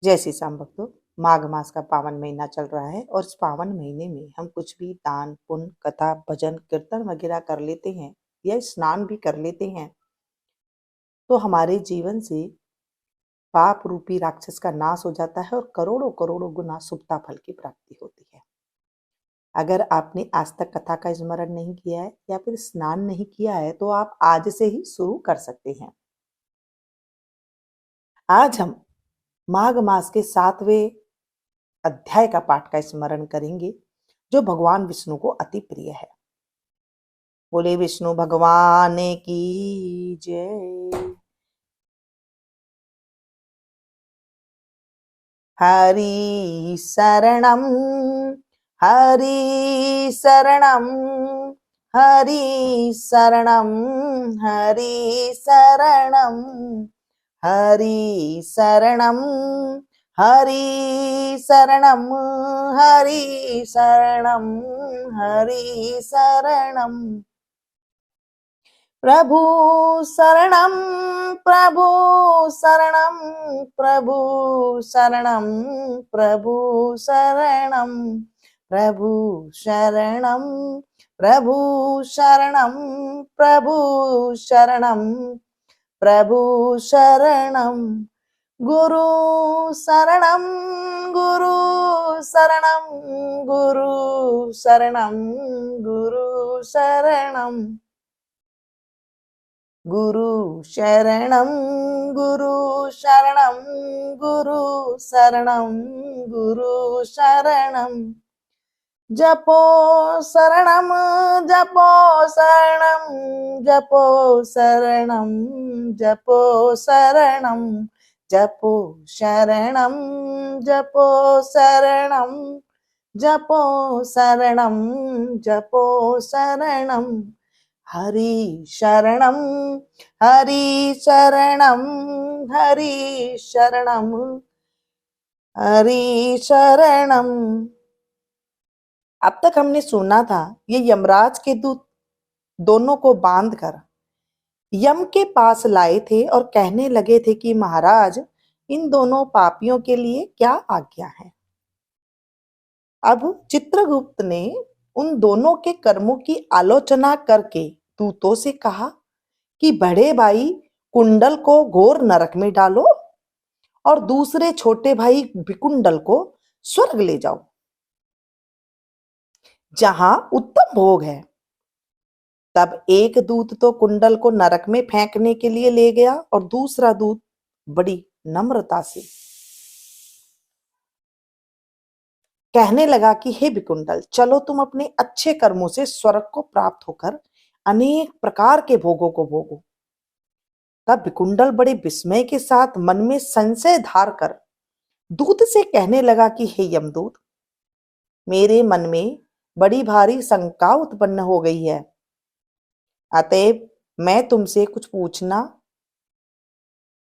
जय श्री श्याम भक्तों। माघ मास का पावन महीना चल रहा है और इस पावन महीने में हम कुछ भी दान पुण्य कथा भजन कीर्तन वगैरह कर लेते हैं या स्नान भी कर लेते हैं तो हमारे जीवन से पाप रूपी राक्षस का नाश हो जाता है और करोड़ों करोड़ों गुना शुभता फल की प्राप्ति होती है। अगर आपने आज तक कथा का स्मरण नहीं किया है या फिर स्नान नहीं किया है तो आप आज से ही शुरू कर सकते हैं। आज हम माघ मास के 7वें अध्याय का पाठ का स्मरण करेंगे जो भगवान विष्णु को अति प्रिय है। बोले विष्णु भगवान की जय। हरि शरणम हरि शरणम हरि शरणम हरि शरणम हरि शरणम हरि शरणम हरि शरणम हरि शरणम प्रभु शरणम प्रभु शरणम प्रभु शरणम प्रभु शरणम प्रभु शरणम प्रभु शरणम प्रभु शरणम प्रभु शरणम गुरु शरणम गुरु शरणम गुरु शरणम गुरु शरणम गुरु शरणम गुरु शरणम गुरु शरणम गुरु शरणम जपो शरणम जपो शरणम जपो शरणम जपो शरणम जपो शरणम जपो शरणम जपो शरणम जपो शरणम हरि शरणम हरि शरणम हरि शरणम हरि शरणम। अब तक हमने सुना था ये यमराज के दूत दोनों को बांधकर यम के पास लाए थे और कहने लगे थे कि महाराज इन दोनों पापियों के लिए क्या आज्ञा है। अब चित्रगुप्त ने उन दोनों के कर्मों की आलोचना करके दूतों से कहा कि बड़े भाई कुंडल को घोर नरक में डालो और दूसरे छोटे भाई विकुंडल को स्वर्ग ले जाओ जहां उत्तम भोग है। तब एक दूत तो कुंडल को नरक में फेंकने के लिए ले गया और दूसरा दूत बड़ी नम्रता से कहने लगा कि हे विकुंडल चलो तुम अपने अच्छे कर्मों से स्वर्ग को प्राप्त होकर अनेक प्रकार के भोगों को भोगो। तब विकुंडल बड़े विस्मय के साथ मन में संशय धार कर दूत से कहने लगा कि हे यमदूत मेरे मन में बड़ी भारी शंका उत्पन्न हो गई है, अतएव मैं तुमसे कुछ पूछना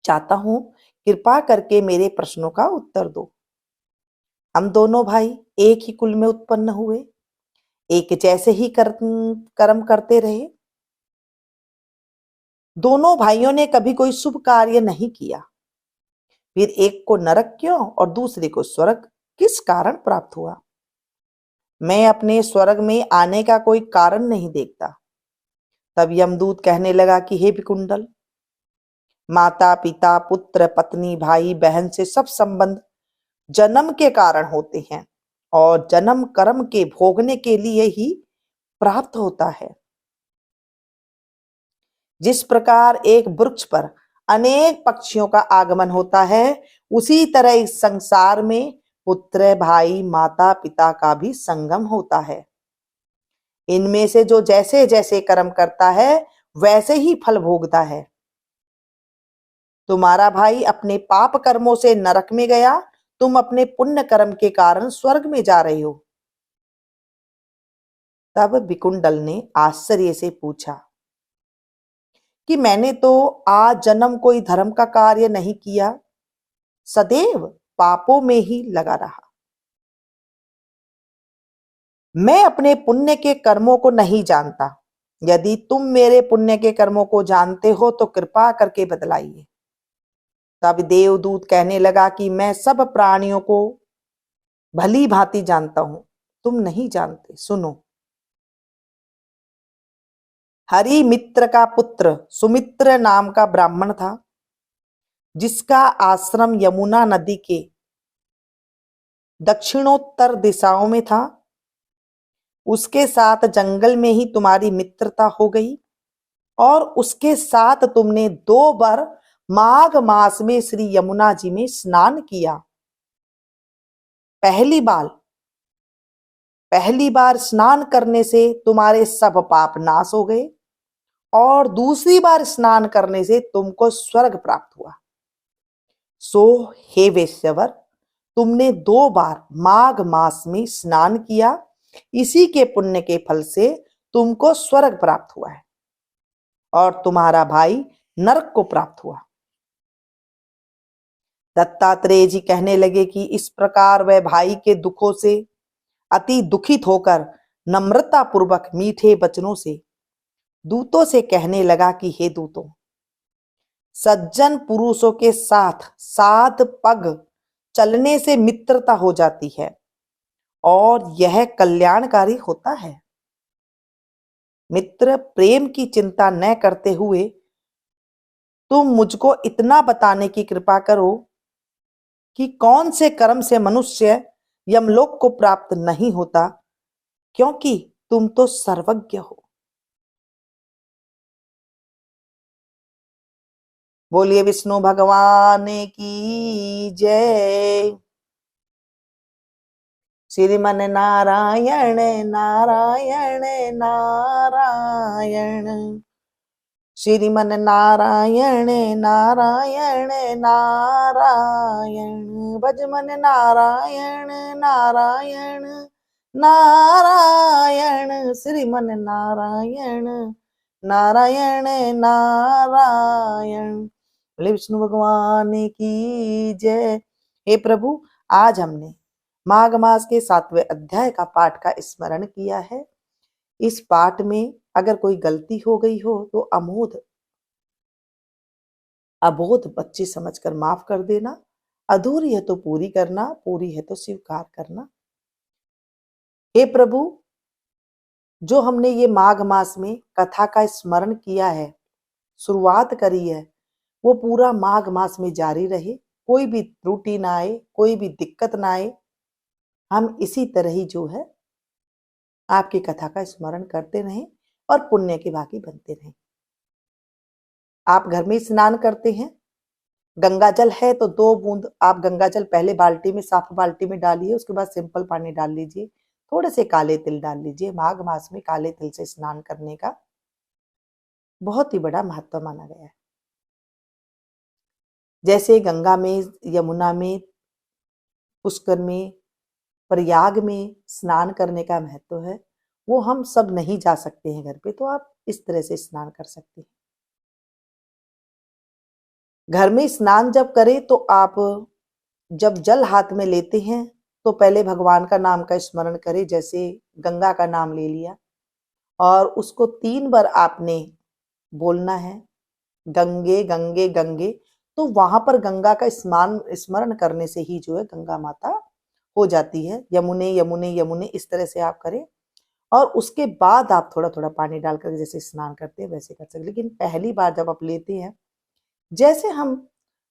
चाहता हूं, कृपा करके मेरे प्रश्नों का उत्तर दो। हम दोनों भाई एक ही कुल में उत्पन्न हुए, एक जैसे ही कर्म करते रहे। दोनों भाइयों ने कभी कोई शुभ कार्य नहीं किया, फिर एक को नरक क्यों और दूसरे को स्वर्ग किस कारण प्राप्त हुआ। मैं अपने स्वर्ग में आने का कोई कारण नहीं देखता। तब यमदूत कहने लगा कि हे विकुंडल माता पिता पुत्र पत्नी भाई बहन से सब संबंध जन्म के कारण होते हैं और जन्म कर्म के भोगने के लिए ही प्राप्त होता है। जिस प्रकार एक वृक्ष पर अनेक पक्षियों का आगमन होता है उसी तरह इस संसार में पुत्र भाई माता पिता का भी संगम होता है। इनमें से जो जैसे जैसे कर्म करता है वैसे ही फल भोगता है। तुम्हारा भाई अपने पाप कर्मों से नरक में गया, तुम अपने पुण्य कर्म के कारण स्वर्ग में जा रहे हो। तब विकुंडल ने आश्चर्य से पूछा कि मैंने तो आज जन्म कोई धर्म का कार्य नहीं किया, सदैव पापों में ही लगा रहा। मैं अपने पुण्य के कर्मों को नहीं जानता। यदि तुम मेरे पुण्य के कर्मों को जानते हो तो कृपा करके बतलाइए। तब देवदूत कहने लगा कि मैं सब प्राणियों को भली भांति जानता हूं, तुम नहीं जानते। सुनो। हरि मित्र का पुत्र सुमित्र नाम का ब्राह्मण था, जिसका आश्रम यमुना नदी के दक्षिणोत्तर दिशाओं में था। उसके साथ जंगल में ही तुम्हारी मित्रता हो गई और उसके साथ तुमने 2 बार माघ मास में श्री यमुना जी में स्नान किया। पहली बार स्नान करने से तुम्हारे सब पाप नाश हो गए और दूसरी बार स्नान करने से तुमको स्वर्ग प्राप्त हुआ। सो हे वेश्यवर, तुमने 2 बार माघ मास में स्नान किया, इसी के पुण्य के फल से तुमको स्वर्ग प्राप्त हुआ है और तुम्हारा भाई नरक को प्राप्त हुआ। दत्तात्रेय जी कहने लगे कि इस प्रकार वह भाई के दुखों से अति दुखित होकर नम्रता पूर्वक मीठे वचनों से दूतों से कहने लगा कि हे दूतों, सज्जन पुरुषों के साथ 7 पग चलने से मित्रता हो जाती है और यह कल्याणकारी होता है। मित्र प्रेम की चिंता न करते हुए तुम मुझको इतना बताने की कृपा करो कि कौन से कर्म से मनुष्य यमलोक को प्राप्त नहीं होता, क्योंकि तुम तो सर्वज्ञ हो। बोलिए विष्णु भगवान की जय। श्रीमन नारायण नारायण नारायण, श्रीमन नारायण नारायण नारायण, भजमन नारायण नारायण नारायण, श्रीमन नारायण नारायण नारायण। बोले विष्णु भगवान की जय। हे प्रभु, आज हमने माघ मास के 7वें अध्याय का पाठ का स्मरण किया है। इस पाठ में अगर कोई गलती हो गई हो तो अबोध बच्चे समझकर माफ कर देना। अधूरी है तो पूरी करना, पूरी है तो स्वीकार करना। हे प्रभु, जो हमने ये माघ मास में कथा का स्मरण किया है, शुरुआत करी है, वो पूरा माघ मास में जारी रहे। कोई भी त्रुटि ना आए, कोई भी दिक्कत ना आए। हम इसी तरह ही जो है आपकी कथा का स्मरण करते रहें और पुण्य के भागी बनते रहें। आप घर में स्नान करते हैं, गंगा जल है तो 2 बूंद आप गंगा जल पहले बाल्टी में, साफ बाल्टी में डालिए, उसके बाद सिंपल पानी डाल लीजिए, थोड़े से काले तिल डाल लीजिए। माघ मास में काले तिल से स्नान करने का बहुत ही बड़ा महत्व माना गया है। जैसे गंगा में, यमुना में, पुष्कर में, प्रयाग में स्नान करने का महत्व है, वो हम सब नहीं जा सकते हैं घर पे, तो आप इस तरह से स्नान कर सकते हैं। घर में स्नान जब करें तो आप जब जल हाथ में लेते हैं तो पहले भगवान का नाम का स्मरण करें। जैसे गंगा का नाम ले लिया और उसको 3 बार आपने बोलना है, गंगे गंगे गंगे। तो वहां पर गंगा का स्मरण करने से ही जो है गंगा माता हो जाती है। यमुने यमुने यमुने, इस तरह से आप करें और उसके बाद आप थोड़ा थोड़ा पानी डालकर जैसे स्नान करते हैं वैसे कर सकते। लेकिन पहली बार जब आप लेते हैं, जैसे हम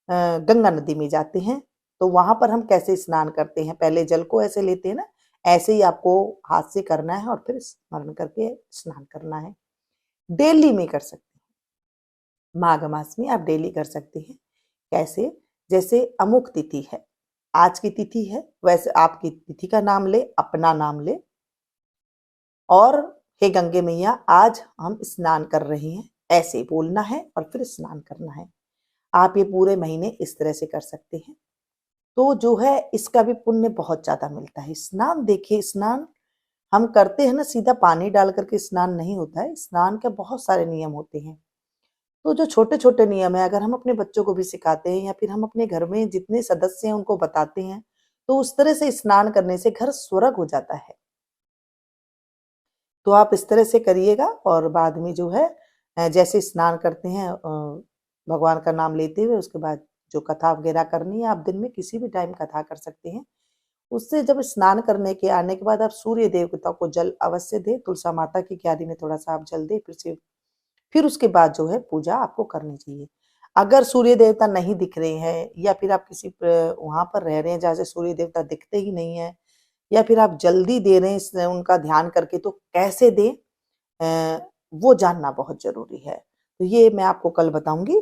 गंगा नदी में जाते हैं तो वहां पर हम कैसे स्नान करते हैं, पहले जल को ऐसे लेते हैं ना, ऐसे ही आपको हाथ से करना है और फिर स्मरण करके स्नान करना है। डेली में कर सकते हैं, माघ मास में आप डेली कर सकते हैं। कैसे? जैसे अमुक तिथि है, आज की तिथि है, वैसे आपकी तिथि का नाम ले, अपना नाम ले और हे गंगे मैया आज हम स्नान कर रहे हैं, ऐसे बोलना है और फिर स्नान करना है। आप ये पूरे महीने इस तरह से कर सकते हैं, तो जो है इसका भी पुण्य बहुत ज्यादा मिलता है। स्नान देखिए, स्नान हम करते हैं ना, सीधा पानी डाल करके स्नान नहीं होता है। स्नान के बहुत सारे नियम होते हैं। तो जो छोटे छोटे नियम है, अगर हम अपने बच्चों को भी सिखाते हैं या फिर हम अपने घर में जितने सदस्य हैं उनको बताते हैं, तो उस तरह से स्नान करने से घर स्वर्ग हो जाता है। तो आप इस तरह से करिएगा और बाद में जो है जैसे स्नान करते हैं भगवान का नाम लेते हुए, उसके बाद जो कथा वगैरह करनी है, आप दिन में किसी भी टाइम कथा कर सकते हैं। उससे जब स्नान करने के आने के बाद आप सूर्य देवता को जल अवश्य दें, तुलसा माता की क्यारी में थोड़ा-सा आप जल दें, फिर उसके बाद जो है पूजा आपको करनी चाहिए। अगर सूर्य देवता नहीं दिख रहे हैं या फिर आप किसी वहाँ पर रह रहे हैं जहाँ से सूर्य देवता दिखते ही नहीं हैं या फिर आप जल्दी दे रहे हैं उनका ध्यान करके, तो कैसे दें वो जानना बहुत ज़रूरी है। तो ये मैं आपको कल बताऊँगी।